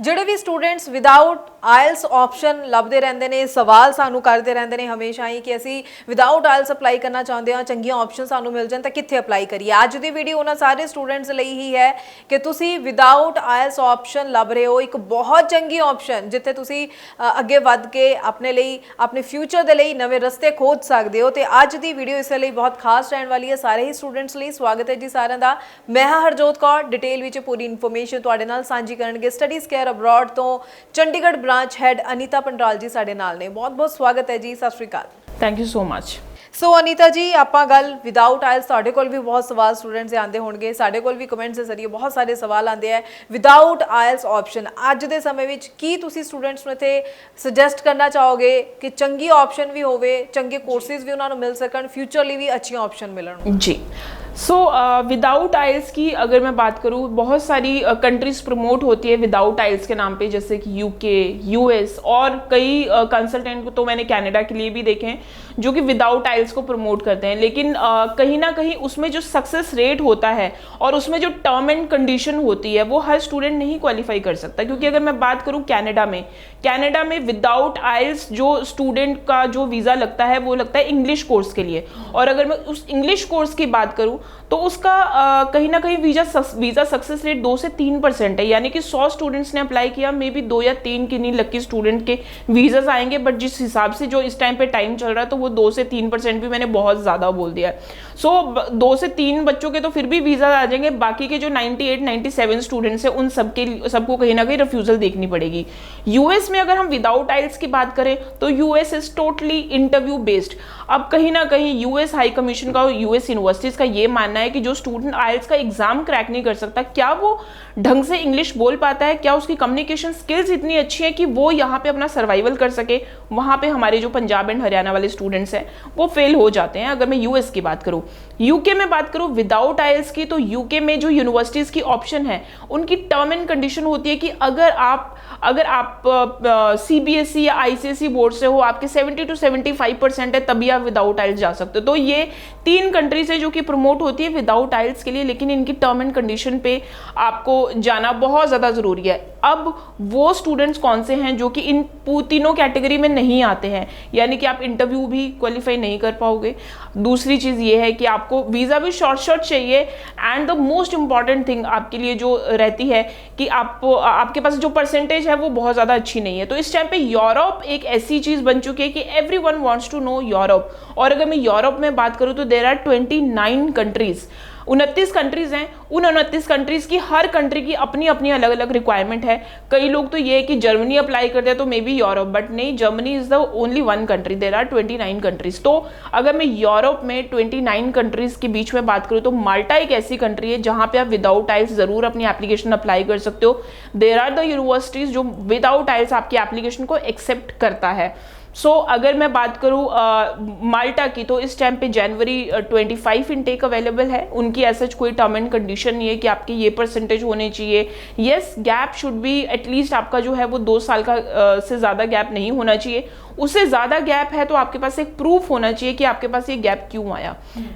ਜਿਹੜੇ ਵੀ students without IELTS option ਲੱਭਦੇ ਰਹਿੰਦੇ ਨੇ, ਸਵਾਲ ਸਾਨੂੰ ਕਰਦੇ ਰਹਿੰਦੇ ਨੇ ਹਮੇਸ਼ਾ ਹੀ ਕਿ ਅਸੀਂ ਵਿਦਆਊਟ ਆਇਲਸ ਅਪਲਾਈ ਕਰਨਾ ਚਾਹੁੰਦੇ ਹਾਂ, ਚੰਗੀਆਂ ਆਪਸ਼ਨ ਸਾਨੂੰ ਮਿਲ ਜਾਣ ਤਾਂ ਕਿੱਥੇ ਅਪਲਾਈ ਕਰੀਏ। ਅੱਜ ਦੀ ਵੀਡੀਓ ਉਹਨਾਂ ਸਾਰੇ ਸਟੂਡੈਂਟਸ ਲਈ ਹੀ ਹੈ ਕਿ ਤੁਸੀਂ ਵਿਦਆਊਟ ਆਇਲਸ ਆਪਸ਼ਨ ਲੱਭ ਰਹੇ ਹੋ, ਇੱਕ ਬਹੁਤ ਚੰਗੀ ਆਪਸ਼ਨ ਜਿੱਥੇ ਤੁਸੀਂ ਅੱਗੇ ਵੱਧ ਕੇ ਆਪਣੇ ਲਈ, ਆਪਣੇ ਫਿਊਚਰ ਦੇ ਲਈ ਨਵੇਂ ਰਸਤੇ ਖੋਜ ਸਕਦੇ ਹੋ। ਤੇ ਅੱਜ ਦੀ ਵੀਡੀਓ ਇਸ ਲਈ ਬਹੁਤ ਖਾਸ ਰਹਿਣ ਵਾਲੀ ਹੈ ਸਾਰੇ ਹੀ ਸਟੂਡੈਂਟਸ ਲਈ। ਸਵਾਗਤ ਹੈ ਜੀ ਸਾਰਿਆਂ ਦਾ। ਮੈਂ ਹਾਂ ਹਰਜੋਤ ਕੌਰ, ਡਿਟੇਲ ਵਿੱਚ ਪੂਰੀ ਇਨਫੋਰਮੇਸ਼ਨ ਤੁਹਾਡੇ ਨਾਲ ਸਾਂਝੀ ਕਰਨਗੇ ਸਟੱਡੀਜ਼ ਕੇਅਰ ਅਬਰੋਡ ਤੋਂ ਚੰਡੀਗੜ੍ਹ ब्रांच हैड अनीता पंडाल जी साडे नाल ने। बहुत बहुत स्वागत है जी, सत श्री अकाल। Thank you so much. So Anita ji, आपां गल विदाउट आइल्स, तुहाडे कोल भी बहुत सवाल स्टूडेंट्स आंदे होणगे, साडे कोल भी कमेंट्स दे जरिए बहुत सारे सवाल आंदे हैं विदाउट आइल्स ऑप्शन। अज दे समय विच की तुसीं स्टूडेंट्स नूं इत्थे सुजैसट करना चाहोगे कि चंगी ऑप्शन भी होवे, चंगे कोर्सेज भी उन्हां नूं मिल सकण, फ्यूचर लई भी अच्छी ऑप्शन मिलण? जी, सो विदाउट आइल्स की अगर मैं बात करूँ, बहुत सारी कंट्रीज प्रमोट होती है विदाउट आइल्स के नाम पे, जैसे कि यूके, यूएस और कई कंसल्टेंट तो मैंने कनाडा के लिए भी देखे हैं जो कि विदाउट आइल्स को प्रमोट करते हैं। लेकिन कहीं ना कहीं उसमें जो सक्सेस रेट होता है और उसमें जो टर्म एंड कंडीशन होती है वो हर स्टूडेंट नहीं क्वालिफाई कर सकता। क्योंकि अगर मैं बात करूँ कनाडा में विदाउट आइल्स जो स्टूडेंट का जो वीज़ा लगता है वो लगता है इंग्लिश कोर्स के लिए। और अगर मैं उस इंग्लिश कोर्स की बात करूँ तो उसका कहीं ना कहीं वीज़ा सक्सेस रेट 2 से 3% है। यानी कि 100 स्टूडेंट्स ने अप्लाई किया, मे बी 2 या 3 किन्हीं लकी स्टूडेंट के वीज़ाज आएंगे। बट जिस हिसाब से जो इस टाइम पे टाइम चल रहा है तो वो 2 से 3% भी मैंने बहुत ज़्यादा बोल दिया है। सो 2 से 3 बच्चों के तो फिर भी वीज़ा आ जाएंगे, बाकी के जो 98-97 स्टूडेंट्स हैं उन सबको कहीं ना कहीं रिफ्यूज़ल देखनी पड़ेगी। यूएस में अगर हम विदाउट आइल्स की बात करें तो US is totally interview based. अब कहीं ना कहीं यूएस हाई कमीशन का और यूएस यूनिवर्सिटीज़ का ये मानना है कि जो स्टूडेंट आइल्स का एग्जाम क्रैक नहीं कर सकता, क्या वो ढंग से इंग्लिश बोल पाता है, क्या उसकी कम्युनिकेशन स्किल्स इतनी अच्छी है कि वो यहाँ पे अपना सर्वाइवल कर सके। वहाँ पे हमारे जो पंजाब एंड हरियाणा वाले स्टूडेंट्स हैं वो फेल हो जाते हैं। अगर मैं यूएस की बात करूँ, यूके में बात करूँ विदाउट आइल्स की, तो यूके में जो यूनिवर्सिटीज़ की ऑप्शन है उनकी टर्म एंड कंडीशन होती है कि अगर आप सीबीएसई या आईसीएसई बोर्ड से हो, आपके 70 to 75% है, तभी आप विदाउट आइल्स जा सकते हो। तो ये 3 कंट्रीज है जो कि प्रमोट होती है विदाउट आइल्स के लिए, लेकिन इनकी टर्म एंड कंडीशन पे आपको जाना बहुत ज़्यादा ज़रूरी है। अब वो स्टूडेंट्स कौन से हैं जो कि इन तीनों कैटेगरी में नहीं आते हैं, यानी कि आप इंटरव्यू भी क्वालिफाई नहीं कर पाओगे। दूसरी चीज़ ये है कि आपको वीज़ा भी शॉर्ट चाहिए, and the most important thing आपके लिए जो रहती है कि आपके पास जो परसेंटेज है वो बहुत ज़्यादा अच्छी नहीं है। तो इस टाइम पे यूरोप एक ऐसी चीज़ बन चुकी है कि everyone wants to know Europe. और अगर मैं यूरोप में बात करूँ तो देयर आर 29 कंट्रीज़, 29 कंट्रीज़ हैं। उन 29 कंट्रीज़ की हर कंट्री की अपनी अपनी अलग अलग रिक्वायरमेंट है। कई लोग तो ये है कि जर्मनी अप्लाई करते हैं तो मे बी यूरोप, बट नहीं, Germany is the only one country, there are 29 countries. तो अगर मैं यूरोप में 29 कंट्रीज़ के बीच में बात करूँ तो माल्टा एक ऐसी कंट्री है जहाँ पे आप विदाउट आइल्स ज़रूर अपनी एप्लीकेशन अप्लाई कर सकते हो। देयर आर द यूनिवर्सिटीज़ जो विदाउट आइल्स आपकी एप्लीकेशन को एक्सेप्ट करता है। सो अगर मैं बात करूँ माल्टा की, तो इस टाइम पे जनवरी 25 इनटेक अवेलेबल है। उनकी ऐसा कोई टर्म एंड कंडीशन नहीं है कि आपकी ये परसेंटेज होने चाहिए। Yes, gap should be at least आपका जो है वो 2 साल का से ज़्यादा गैप नहीं होना चाहिए। उससे ज़्यादा गैप है तो आपके पास एक प्रूफ होना चाहिए कि आपके पास ये गैप क्यों आया।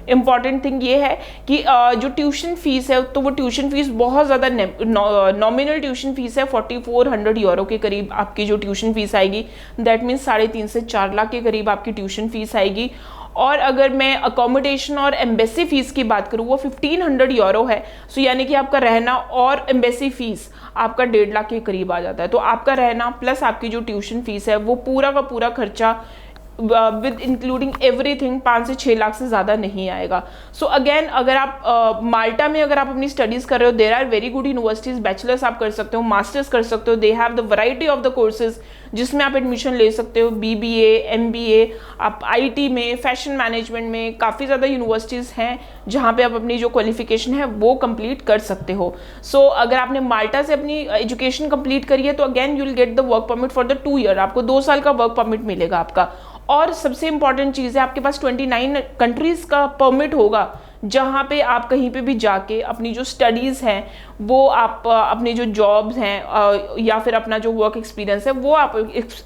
इंपॉर्टेंट थिंग ये है कि जो ट्यूशन फीस है तो वो ट्यूशन फीस बहुत ज़्यादा नॉमिनल ट्यूशन फीस है, 4400 यूरो के करीब आपकी जो ट्यूशन फीस आएगी। दैट मीन्स 3.5 से 4 लाख के करीब आपकी ट्यूशन फीस आएगी। और अगर मैं अकोमोडेशन और एम्बेसी फीस की बात करूँ वो 1500 यूरो है। सो यानी कि आपका रहना और एम्बेसी फीस आपका 1.5 लाख के करीब आ जाता है। तो आपका रहना प्लस आपकी जो ट्यूशन फीस है वो पूरा का पूरा खर्चा विद इंक्लूडिंग एवरीथिंग 5 से 6 लाख से ज़्यादा नहीं आएगा। सो अगेन, अगर आप माल्टा में अगर आप अपनी स्टडीज़ कर रहे हो, there are very good universities, bachelors आप कर सकते हो, मास्टर्स कर सकते हो। They have the variety of the courses जिसमें आप एडमिशन ले सकते हो, बीबीए, एमबीए, आप आईटी में, फैशन मैनेजमेंट में, काफ़ी ज़्यादा यूनिवर्सिटीज़ हैं जहाँ पे आप अपनी जो क्वालिफिकेशन है वो कंप्लीट कर सकते हो। सो अगर आपने माल्टा से अपनी एजुकेशन कंप्लीट करी है तो again you will get the work permit for the 2 year, आपको 2 साल का वर्क परमिट मिलेगा आपका। और सबसे इंपॉर्टेंट चीज़ है आपके पास 29 कंट्रीज़ का परमिट होगा जहाँ पे आप कहीं पे भी जाके अपनी जो स्टडीज़ हैं वो आप अपनी जो जॉब्स हैं या फिर अपना जो वर्क एक्सपीरियंस है वो आप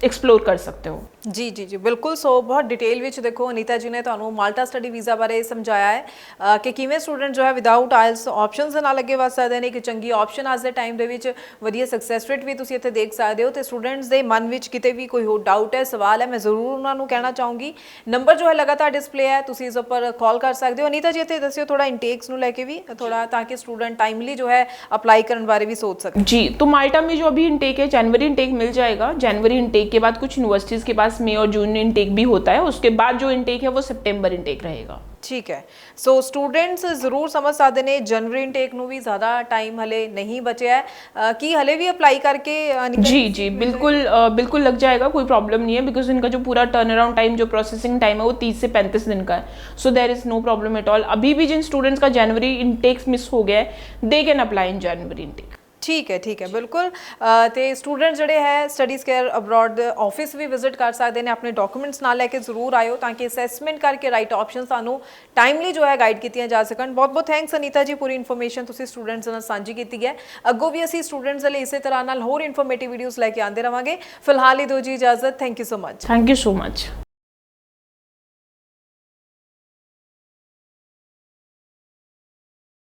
एक्सप्लोर कर सकते हो। ਜੀ ਜੀ ਜੀ ਬਿਲਕੁਲ। ਸੋ ਬਹੁਤ ਡਿਟੇਲ ਵਿੱਚ ਦੇਖੋ ਅਨੀਤਾ ਜੀ ਨੇ ਤੁਹਾਨੂੰ ਮਾਲਟਾ ਸਟੱਡੀ ਵੀਜ਼ਾ ਬਾਰੇ ਸਮਝਾਇਆ ਹੈ ਕਿ ਕਿਵੇਂ ਸਟੂਡੈਂਟ ਜੋ ਹੈ ਵਿਦਆਊਟ ਆਇਲਸ ਆਪਸ਼ਨਸ ਦੇ ਨਾਲ ਅੱਗੇ ਵਧ ਸਕਦੇ ਨੇ। ਇੱਕ ਚੰਗੀ ਆਪਸ਼ਨ ਅੱਜ ਦੇ ਟਾਈਮ ਦੇ ਵਿੱਚ, ਵਧੀਆ ਸਕਸੈਸ ਰੇਟ ਵੀ ਤੁਸੀਂ ਇੱਥੇ ਦੇਖ ਸਕਦੇ ਹੋ। ਤੇ ਸਟੂਡੈਂਟਸ ਦੇ ਮਨ ਵਿੱਚ ਕਿਤੇ ਵੀ ਕੋਈ ਹੋਰ ਡਾਊਟ ਹੈ, ਸਵਾਲ ਹੈ, ਮੈਂ ਜ਼ਰੂਰ ਉਹਨਾਂ ਨੂੰ ਕਹਿਣਾ ਚਾਹੂੰਗੀ। ਨੰਬਰ ਜੋ ਹੈ ਲਗਾਤਾਰ ਡਿਸਪਲੇ ਹੈ, ਤੁਸੀਂ ਇਸ ਉੱਪਰ ਕਾਲ ਕਰ ਸਕਦੇ ਹੋ। ਅਨੀਤਾ ਜੀ ਇੱਥੇ ਦੱਸਿਓ ਥੋੜਾ ਇਨਟੇਕਸ ਨੂੰ ਲੈ ਕੇ ਵੀ ਥੋੜਾ, ਤਾਂ कि स्टूडेंट टाइमली जो है अप्लाई करने बारे भी सोच सके। जी, तो माल्टा में जो अभी इनटेक है जनवरी इनटेक मिल जाएगा। जनवरी इनटेक के बाद कुछ यूनिवर्सिटीज़ के पास मई और जून इनटेक भी होता है, उसके बाद जो इनटेक है वो सितंबर इनटेक रहेगा। ठीक है। सो स्टूडेंट्स जरूर समझ सकते हैं जनवरी इनटेक ਨੂੰ ਵੀ ज़्यादा टाइम हले नहीं बचा है कि हले भी अप्लाई करके जी जी बिल्कुल बिल्कुल लग जाएगा, कोई प्रॉब्लम नहीं है, बिकॉज इनका जो पूरा टर्न अराउंड टाइम जो प्रोसेसिंग टाइम है वो 30 से 35 दिन का है। So there is no problem at all. अभी भी जिन स्टूडेंट्स का जनवरी इनटेक्स मिस हो गया है they can apply in January intake. ठीक है बिल्कुल। तो स्टूडेंट जोड़े है स्टडीज़ केयर अब्रॉड ऑफिस भी विजिट कर सकते हैं, अपने डॉक्यूमेंट्स नाल लैके जरूर आयो ताकि असैसमेंट करके राइट ऑप्शन सानू टाइमली जो है गाइड कीतियां जा सकन। बहुत बहुत थैंक्स अनीता जी, पूरी इन्फॉर्मेशन तुसीं स्टूडेंट्स नाल साझी कीती है। अगों भी असीं स्टूडेंट्स दे लई इसे तरह नाल होर इन्फॉर्मेटिव वीडियोज़ लैके आंदे रहांगे। फिलहाल ही दो जी इजाजत। Thank you so much. Thank you so much.